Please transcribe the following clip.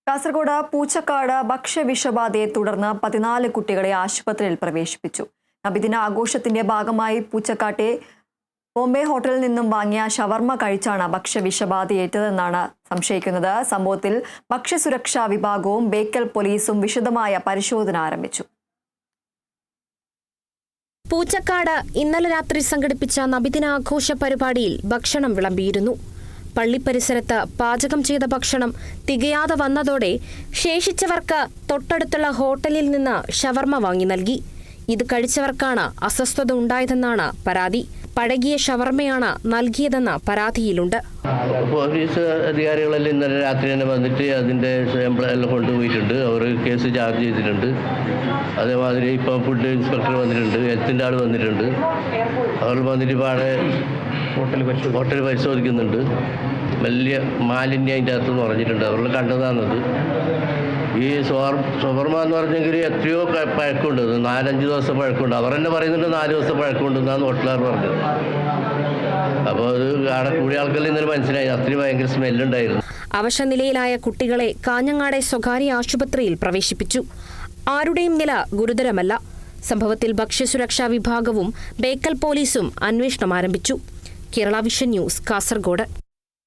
കാസർഗോഡ് പൂച്ചക്കാട് ഭക്ഷ്യവിഷബാധയെ തുടർന്ന് 14 കുട്ടികളെ ആശുപത്രിയിൽ പ്രവേശിപ്പിച്ചു. നബിദിന ആഘോഷത്തിന്റെ ഭാഗമായി പൂച്ചക്കാട്ടെ ബോംബെ ഹോട്ടലിൽ നിന്നും വാങ്ങിയ ഷവർമ കഴിച്ചാണ് ഭക്ഷ്യവിഷബാധയേറ്റതെന്നാണ് സംശയിക്കുന്നത്. സംഭവത്തിൽ ഭക്ഷ്യസുരക്ഷാ വിഭാഗവും ബേക്കൽ പോലീസും വിശദമായ പരിശോധന ആരംഭിച്ചു. പൂച്ചക്കാട് ഇന്നലെ രാത്രി സംഘടിപ്പിച്ച നബിദിനാഘോഷ പരിപാടിയിൽ ഭക്ഷണം വിളമ്പിയിരുന്നു. പള്ളിപ്പരിസരത്ത് പാചകം ചെയ്ത ഭക്ഷണം തികയാതെ വന്നതോടെ ശേഷിച്ചവർക്ക് തൊട്ടടുത്തുള്ള ഹോട്ടലിൽ നിന്ന് ഷവർമ വാങ്ങി നൽകി. ഇത് കഴിച്ചവർക്കാണ് അസ്വസ്ഥത ഉണ്ടായതെന്നാണ് പരാതി. പഴകിയ ഷവർമയാണ് നൽകിയതെന്ന് പരാതിയിലുണ്ട്. പോലീസ് അധികാരികളെല്ലാം ഇന്നലെ രാത്രി തന്നെ വന്നിട്ട് അതിൻ്റെ സാമ്പിൾ എല്ലാം കൊണ്ടുപോയിട്ടുണ്ട്. അവർ കേസ് ചാർജ് ചെയ്തിട്ടുണ്ട്. അതേമാതിരി ഇപ്പം ഫുഡ് ഇൻസ്പെക്ടർ വന്നിട്ടുണ്ട്, ഹെൽത്തിൻ്റെ ആൾ വന്നിട്ടുണ്ട്. അവർ വന്നിട്ട് പാടെ ഹോട്ടൽ പരിശോധിക്കുന്നുണ്ട്. വലിയ മാലിന്യം അതിൻ്റെ അകത്തെന്ന് പറഞ്ഞിട്ടുണ്ട്. അവർ കണ്ടതാണത്. ഈ ഷവർമ എന്ന് പറഞ്ഞെങ്കിൽ എത്രയോ പഴക്കമുണ്ട്, 4-5 ദിവസം പഴക്കമുണ്ട്. അവർ തന്നെ പറയുന്നുണ്ട് 4 ദിവസം പഴക്കമുണ്ടെന്നാണ് ഹോട്ടലുകാർ പറഞ്ഞത്. അപ്പോൾ അത് അവിടെ കൂടിയ ആൾക്കെല്ലാം ഇന്നലെ മനസ്സിലായി, അത്രയും ഭയങ്കര സ്മെല്ലുണ്ടായിരുന്നു. അവശനിലയിലായ കുട്ടികളെ കാഞ്ഞങ്ങാടെ സ്വകാര്യ ആശുപത്രിയിൽ പ്രവേശിപ്പിച്ചു. ആരുടെയും നില ഗുരുതരമല്ല. സംഭവത്തിൽ ഭക്ഷ്യസുരക്ഷാ വിഭാഗവും ബേക്കൽ പോലീസും അന്വേഷണം ആരംഭിച്ചു. Kerala vision news, Kasaragod.